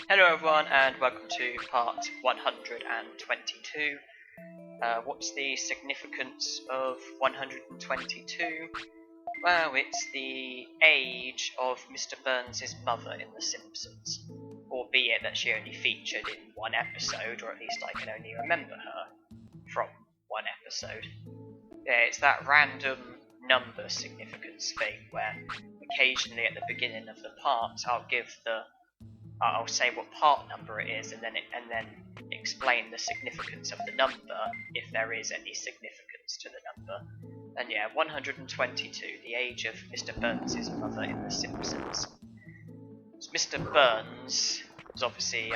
Hello everyone and welcome to part 122. What's the significance of 122? Well, it's the age of Mr. Burns' mother in The Simpsons, albeit that she only featured in one episode, or at least I can only remember her from one episode. Yeah, it's that random number significance thing where occasionally at the beginning of the part I'll say what part number it is and then explain the significance of the number if there is any significance to the number. And yeah, 122, the age of Mr. Burns' mother in The Simpsons. So Mr. Burns was obviously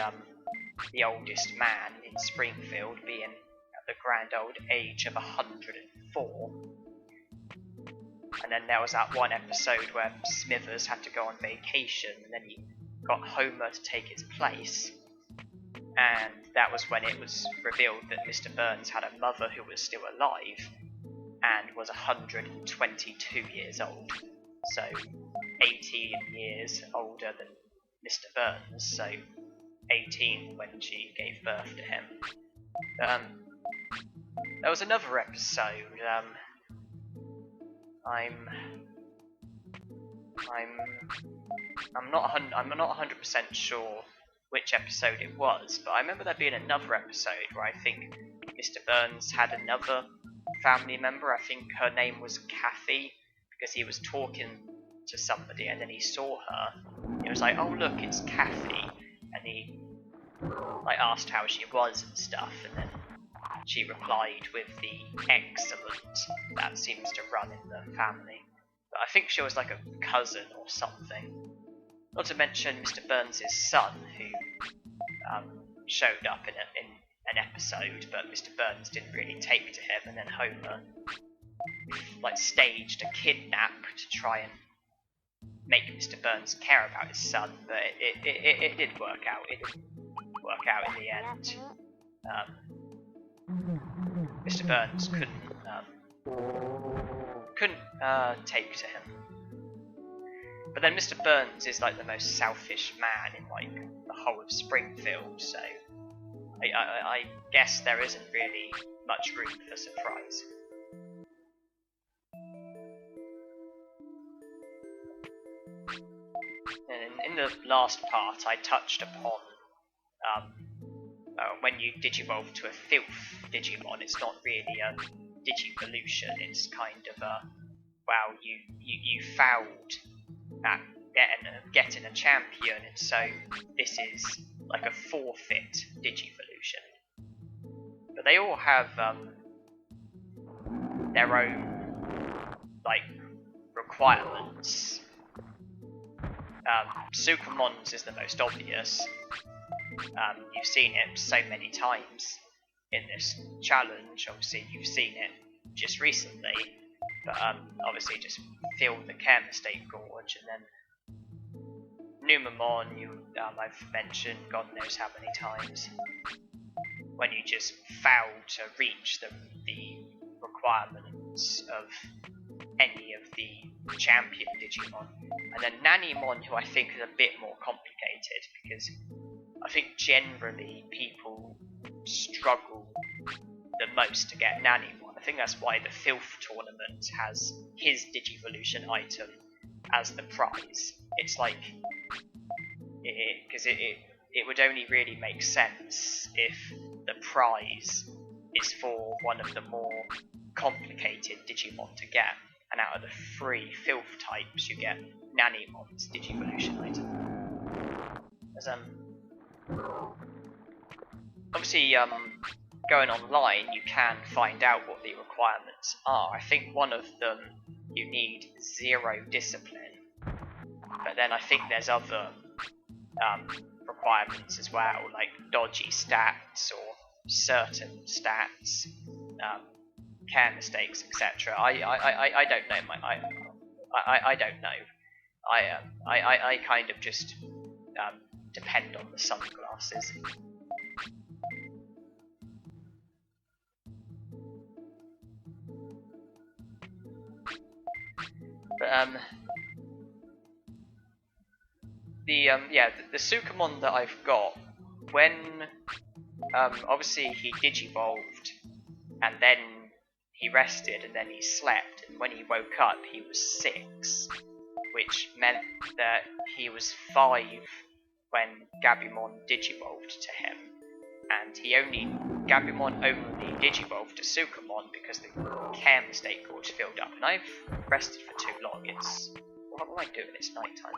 the oldest man in Springfield, being at the grand old age of 104. And then there was that one episode where Smithers had to go on vacation and then he got Homer to take his place, and that was when it was revealed that Mr. Burns had a mother who was still alive and was 122 years old, so 18 years older than Mr. Burns, so 18 when she gave birth to him. There was another episode, I'm not 100% sure which episode it was, but I remember there being another episode where I think Mr. Burns had another family member. I think her name was Kathy, because he was talking to somebody and then he saw her. He was like, "Oh look, it's Kathy," and he asked how she was and stuff, and then she replied with the "excellent" that seems to run in the family. But I think she was like a cousin or something. Not to mention Mr. Burns' son, who showed up in an episode, but Mr. Burns didn't really take to him, and then Homer staged a kidnap to try and make Mr. Burns care about his son, but it did work out. It didn't work out in the end. Mr. Burns couldn't take to him. But then Mr. Burns is the most selfish man in the whole of Springfield, so I guess there isn't really much room for surprise. And in the last part, I touched upon when you digivolve to a filth Digimon, it's not really a Digivolution. It's kind of you failed at getting a champion, and so this is like a forfeit Digivolution. But they all have their own requirements. Sukamon's is the most obvious. You've seen it so many times in this challenge. Obviously, you've seen it just recently, but obviously just fill the care mistake gorge, and then Numemon, I've mentioned God knows how many times, when you just fail to reach the requirements of any of the champion Digimon. And then Nannymon, who I think is a bit more complicated, because I think generally people struggle the most to get Nannymon. I think that's why the Filth tournament has his Digivolution item as the prize. It's because it would only really make sense if the prize is for one of the more complicated Digimon to get, and out of the 3 Filth types you get Nannymon's Digivolution item. Obviously, going online you can find out what the requirements are. I think one of them you need 0 discipline, but then I think there's other requirements as well, like dodgy stats or certain stats, care mistakes, etc. I don't know. I don't know. I kind of just depend on the sunglasses. But the Sukamon that I've got, when obviously he digivolved and then he rested and then he slept, and when he woke up he was 6, which meant that he was 5 when Gabumon digivolved to him, and Gabumon only digivolved to Sukamon because the care mistake gorge filled up, and I've rested for too long. What am I doing? It's nighttime.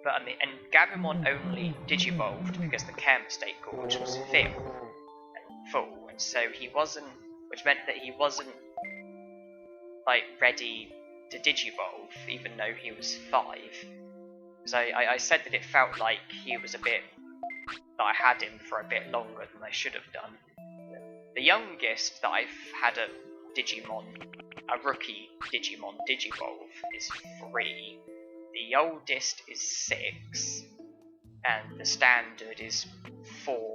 But I mean, and Gabumon only digivolved because the care mistake gorge was full, and so he wasn't, which meant that he wasn't like ready to digivolve, even though he was 5. Because I said that it felt like he was that I had him for a bit longer than I should have done. The youngest that I've had a rookie Digimon digivolve is 3. The oldest is 6, and the standard is 4 or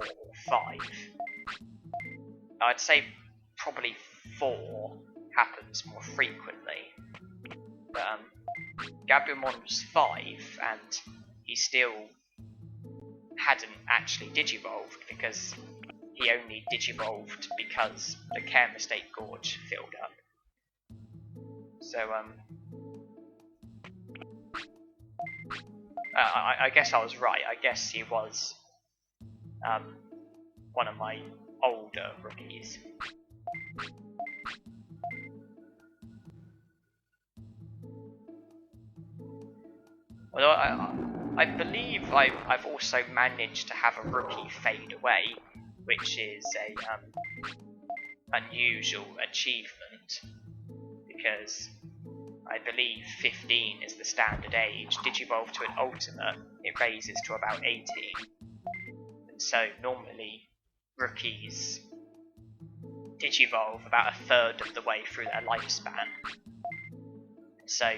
5. I'd say probably 4 happens more frequently. But Gabumon was 5, and he still hadn't actually digivolved because he only digivolved because the care mistake gorge filled up. So I guess I was right. I guess he was one of my older rookies. Although I believe I've also managed to have a rookie fade away, which is a unusual achievement, because I believe 15 is the standard age. Digivolve to an ultimate, it raises to about 18. And so normally rookies digivolve about 1/3 of the way through their lifespan. And so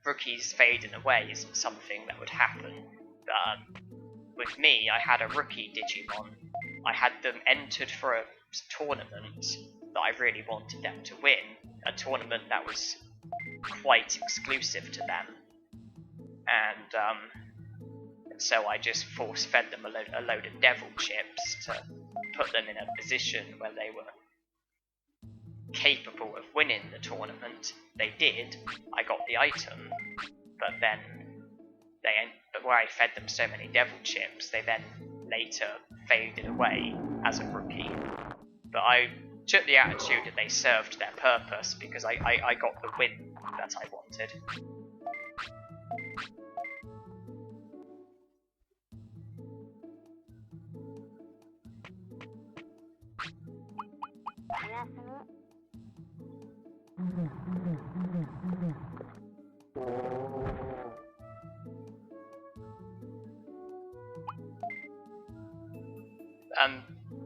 rookies fading away isn't something that would happen. But with me, I had a rookie Digimon. I had them entered for a tournament that I really wanted them to win, a tournament that was quite exclusive to them, and so I just force-fed them a load of devil chips to put them in a position where they were capable of winning the tournament. They did. I got the item, but where I fed them so many devil chips, they then later faded away as a rookie. But I took the attitude that they served their purpose because I got the win that I wanted.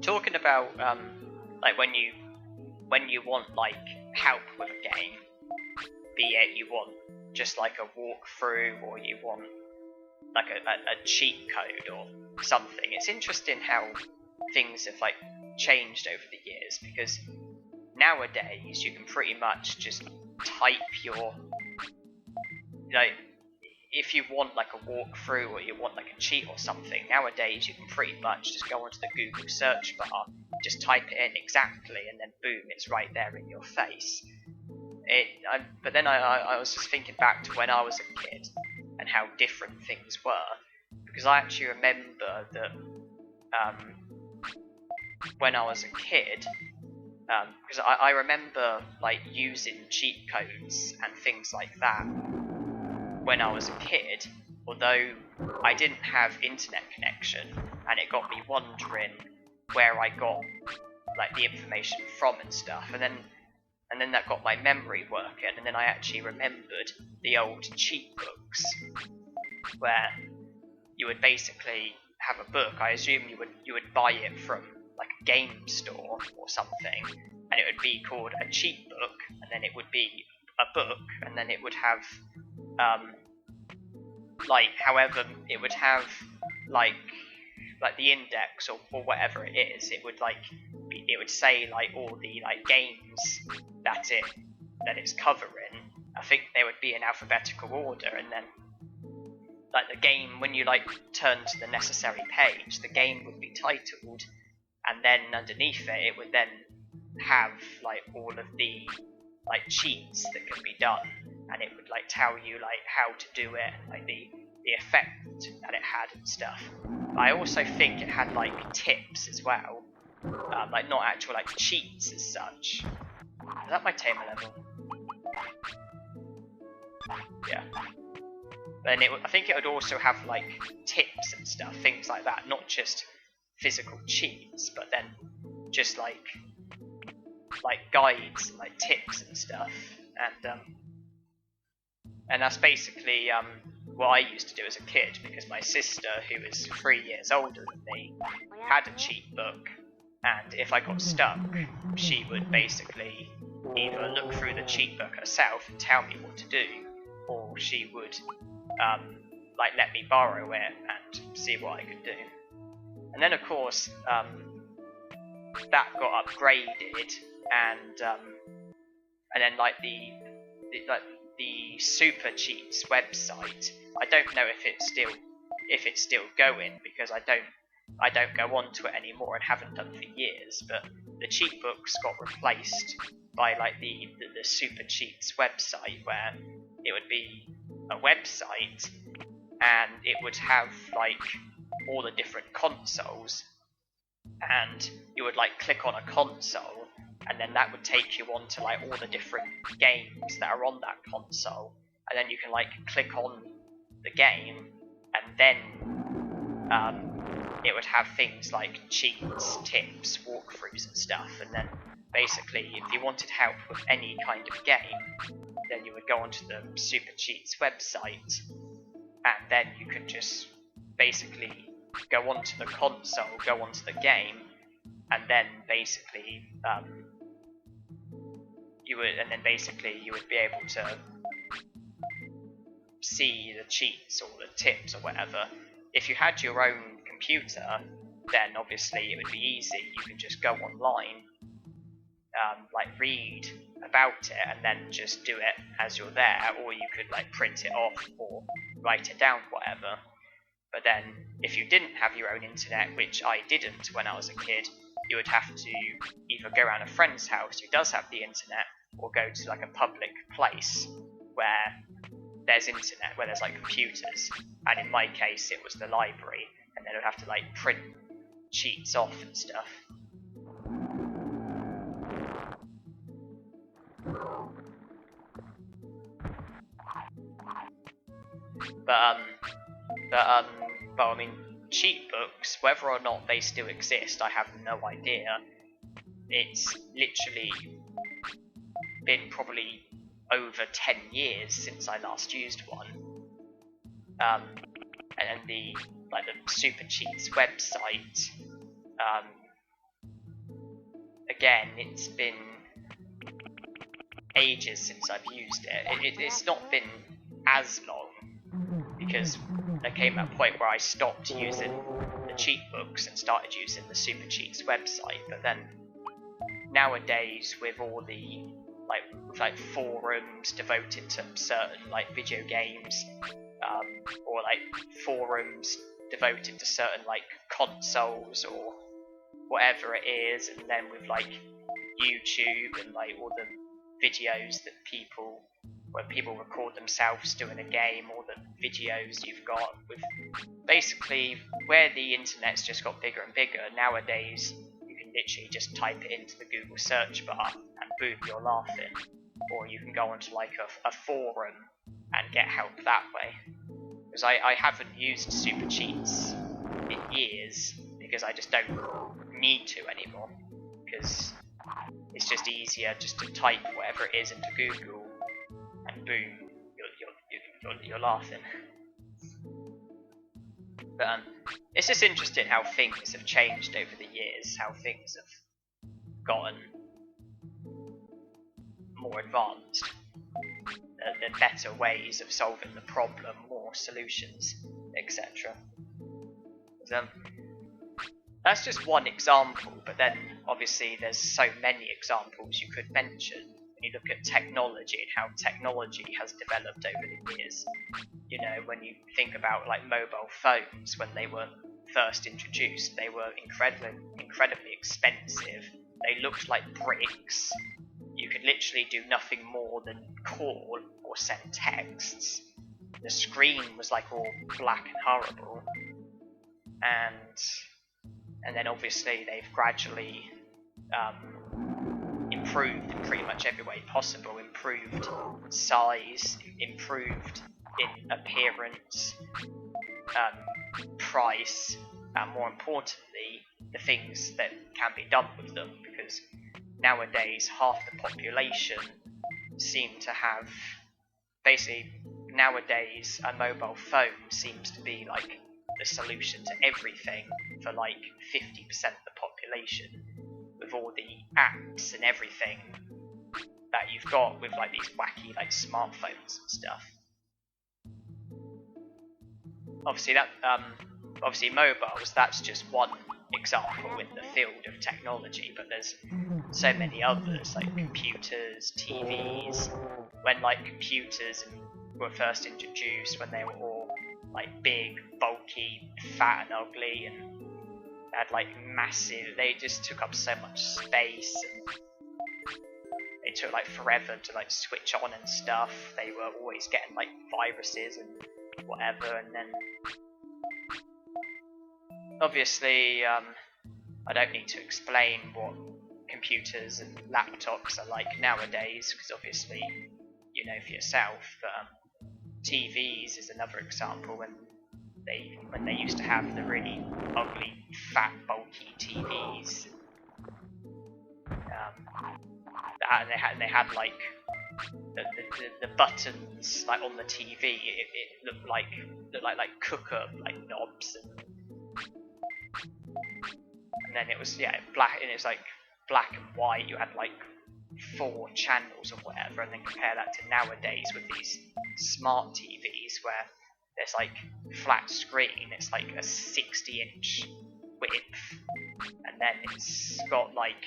Talking about like when you want like help with a game, be it you want just like a walkthrough or you want like a cheat code or something. It's interesting how things have like changed over the years, because nowadays you can pretty much just type your, like, if you want like a walkthrough or you want like a cheat or something, nowadays you can pretty much just go onto the Google search bar, just type it in exactly, and then boom, it's right there in your face. But then I was just thinking back to when I was a kid and how different things were, because I actually remember that when I was a kid, because I remember like using cheat codes and things like that when I was a kid, although I didn't have internet connection, and it got me wondering where I got like the information from and stuff, and then that got my memory working, and then I actually remembered the old cheat books where you would basically have a book. I assume you would buy it from like a game store or something, and it would be called a cheat book, and then it would be a book, and then it would have like however it would have like the index or whatever it is. It would say like all the like games that it's covering. I think they would be in alphabetical order, and then like the game, when you like turn to the necessary page, the game would be titled, and then underneath it, it would then have like all of the like cheats that can be done, and it would like tell you like how to do it, like the effect that it had and stuff. But I also think it had like tips as well, like not actual like cheats as such. Is that my tamer level? Yeah. Then I think it would also have like tips and stuff, things like that, not just physical cheats, but then just like guides and like tips and stuff, and that's basically what I used to do as a kid, because my sister, who is 3 years older than me, had a cheat book, and if I got stuck, she would basically either look through the cheat book herself and tell me what to do, or she would like let me borrow it and see what I could do. And then of course that got upgraded, and then like the Super Cheats website, I don't know if it's still going, because I don't go onto it anymore and haven't done for years, but the cheat books got replaced by like the Super Cheats website, where it would be a website and it would have like all the different consoles, and you would like click on a console, and then that would take you on to like all the different games that are on that console, and then you can like click on the game, and then it would have things like cheats, tips, walkthroughs and stuff, and then basically if you wanted help with any kind of game, then you would go onto the Super Cheats website, and then you could just basically go onto the console, go onto the game, and then basically you would be able to see the cheats or the tips or whatever. If you had your own computer, then obviously it would be easy. You could just go online, like read about it, and then just do it as you're there, or you could like print it off or write it down, whatever. But then if you didn't have your own internet, which I didn't when I was a kid, you would have to either go around a friend's house who does have the internet, or go to like a public place where there's internet, where there's like computers, and in my case it was the library, and then I would have to like print cheats off and stuff. But I mean, cheat books, whether or not they still exist, I have no idea. It's literally been probably over 10 years since I last used one. And then the Super Cheats website, again, it's been ages since I've used it. It's not been as long, because there came a point where I stopped using the cheat books and started using the Super Cheats website. But then nowadays, with all the like forums devoted to certain like video games, or like forums devoted to certain like consoles or whatever it is, and then with like YouTube and like all the videos that where people record themselves doing a game, or the videos you've got with basically where the internet's just got bigger and bigger. Nowadays you can literally just type it into the Google search bar and boom, you're laughing. Or you can go onto like a forum and get help that way. Because I haven't used Super Cheats in years, because I just don't need to anymore, because it's just easier just to type whatever it is into Google, and boom, you're laughing. But it's just interesting how things have changed over the years, how things have gotten more advanced, the better ways of solving the problem, more solutions, etc. That's just one example, but then obviously there's so many examples you could mention when you look at technology and how technology has developed over the years. you know, when you think about like mobile phones when they were first introduced, they were incredibly expensive. They looked like bricks. You could literally do nothing more than call or send texts. The screen was like all black and horrible, and then obviously they've gradually improved in pretty much every way possible. Improved size, improved in appearance, price, and more importantly, the things that can be done with them, because nowadays half the population seem to have, basically nowadays a mobile phone seems to be like the solution to everything for like 50% of the population, with all the apps and everything that you've got with like these wacky like smartphones and stuff. Obviously mobiles, that's just one example in the field of technology, but there's so many others, like computers, TVs. When like computers were first introduced, when they were all like big, bulky, fat and ugly, and had like massive, they just took up so much space, and it took like forever to like switch on and stuff. They were always getting like viruses and whatever, and then obviously I don't need to explain what computers and laptops are like nowadays, because obviously you know for yourself. TVs is another example, when they used to have the really ugly, fat, bulky TVs, and they had like the buttons like on the TV. It looked like cooker like knobs, and then it was black, and it was like black and white. You had like 4 channels or whatever, and then compare that to nowadays with these smart TVs where there's like flat screen, it's like a 60-inch width, and then it's got like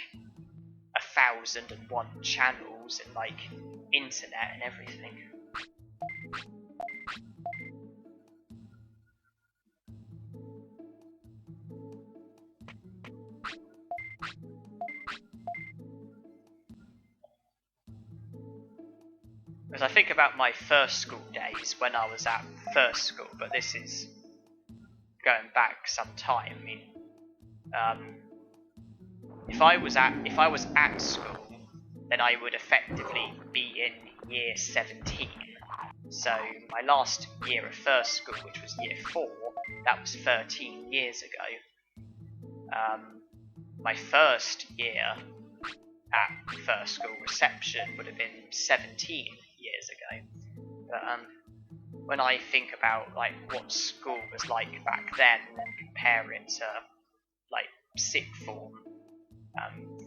1,001 channels and like internet and everything. As I think about my first school days when I was at first school, but this is going back some time. I mean, if I was at school, then I would effectively be in year 17. So my last year of first school, which was year 4, that was 13 years ago. My first year at first school reception would have been 17 years ago. But when I think about like what school was like back then and compare it to like sixth form,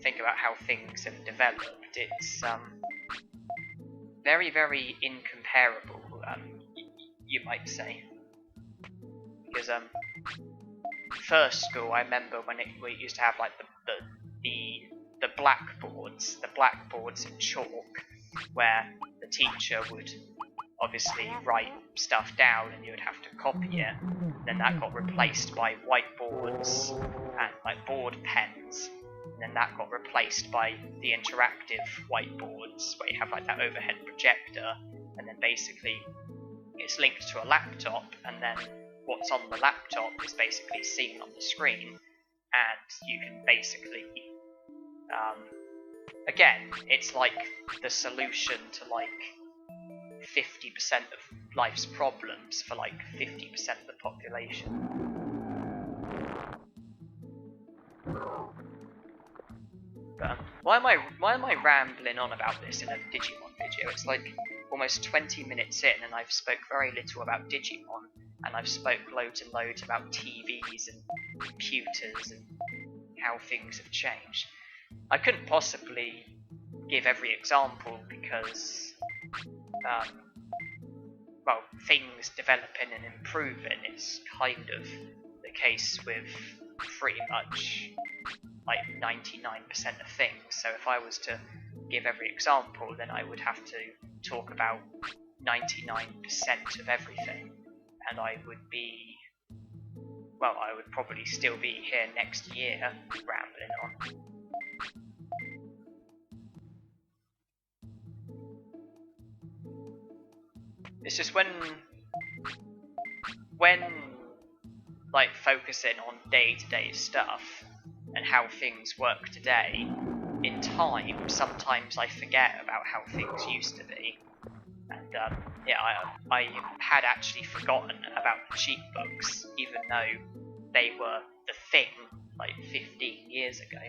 think about how things have developed, it's very, very incomparable, you might say. Because first school, I remember when we used to have like the blackboards in chalk, where the teacher would obviously write stuff down and you would have to copy it. Then that got replaced by whiteboards and like board pens. And then that got replaced by the interactive whiteboards, where you have like that overhead projector, and then basically it's linked to a laptop, and then what's on the laptop is basically seen on the screen, and you can basically again, it's like the solution to like 50% of life's problems for like 50% of the population. But why am I rambling on about this in a Digimon video? It's like almost 20 minutes in, and I've spoke very little about Digimon, and I've spoke loads and loads about TVs and computers and how things have changed. I couldn't possibly give every example because, well, things developing and improving is kind of the case with pretty much like 99% of things. So if I was to give every example, then I would have to talk about 99% of everything, and I would be, well, I would probably still be here next year rambling on. It's just when like focusing on day-to-day stuff and how things work today, in time, sometimes I forget about how things used to be. And yeah, I had actually forgotten about the cheat books, even though they were the thing like 15 years ago.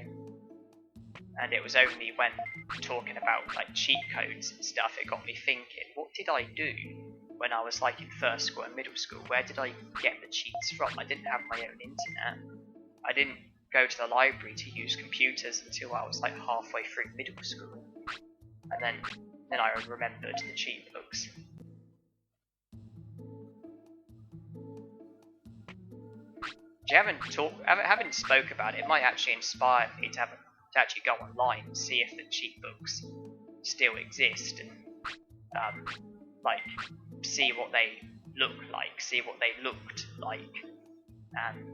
And it was only when talking about like cheat codes and stuff, it got me thinking, what did I do when I was like in first school and middle school? Where did I get the cheats from? I didn't have my own internet. I didn't go to the library to use computers until I was like halfway through middle school. And then I remembered the cheat books. You haven't spoke about it. It might actually inspire me to actually go online and see if the cheat books still exist and like see what they look like, see what they looked like, and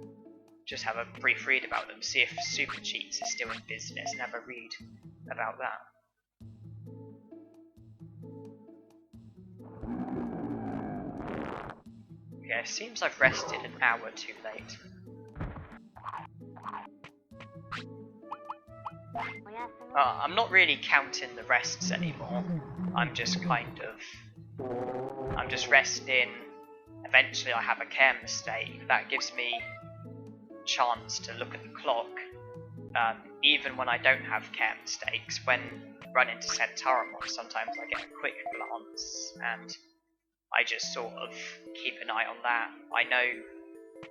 just have a brief read about them, see if super cheats are still in business, and have a read about that. Okay, it seems I've rested an hour too late. I'm not really counting the rests anymore. I'm just resting. Eventually I have a care mistake. That gives me a chance to look at the clock. Even when I don't have care mistakes, when running to Armours, sometimes I get a quick glance and I just sort of keep an eye on that. I know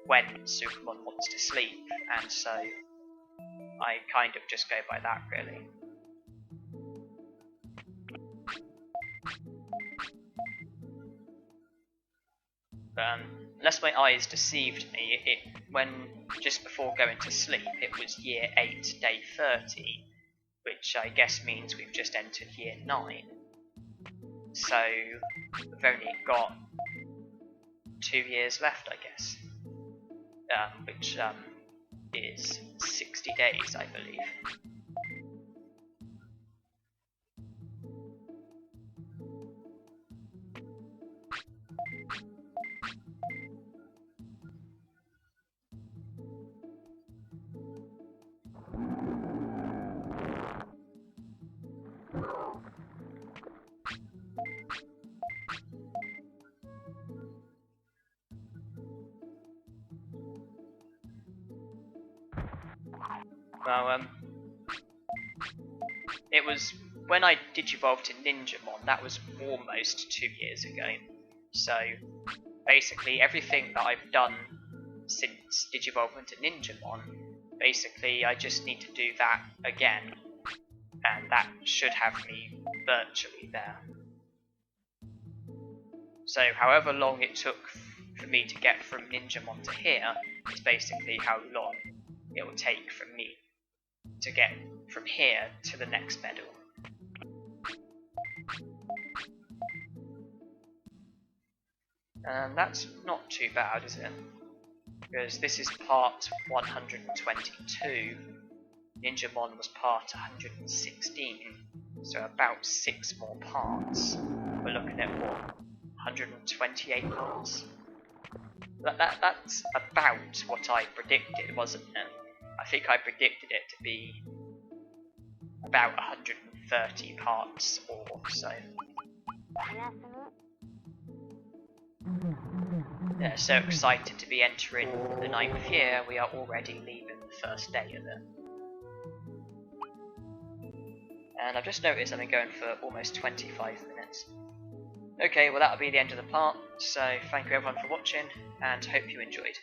when Supermon wants to sleep, and so I kind of just go by that, really. Unless my eyes deceived me, when just before going to sleep, it was year 8, day 30, which I guess means we've just entered year 9. So we've only got 2 years left, I guess, which is 60 days, I believe. Well, it was when I digivolved to Ninjamon, that was almost 2 years ago. So basically everything that I've done since digivolving to Ninjamon, basically I just need to do that again, and that should have me virtually there. So however long it took for me to get from Ninjamon to here is basically how long it will take for me to get from here to the next medal. And that's not too bad, is it? Because this is part 122, Ninjamon was part 116, so about 6 more parts. We're looking at what, 128 parts? That's about what I predicted, wasn't it? I think I predicted it to be about 130 parts or so. Yeah, so excited to be entering the 9th year, we are already leaving the first day of it. And I've just noticed I've been going for almost 25 minutes. Okay, well that'll be the end of the part, so thank you everyone for watching, and hope you enjoyed.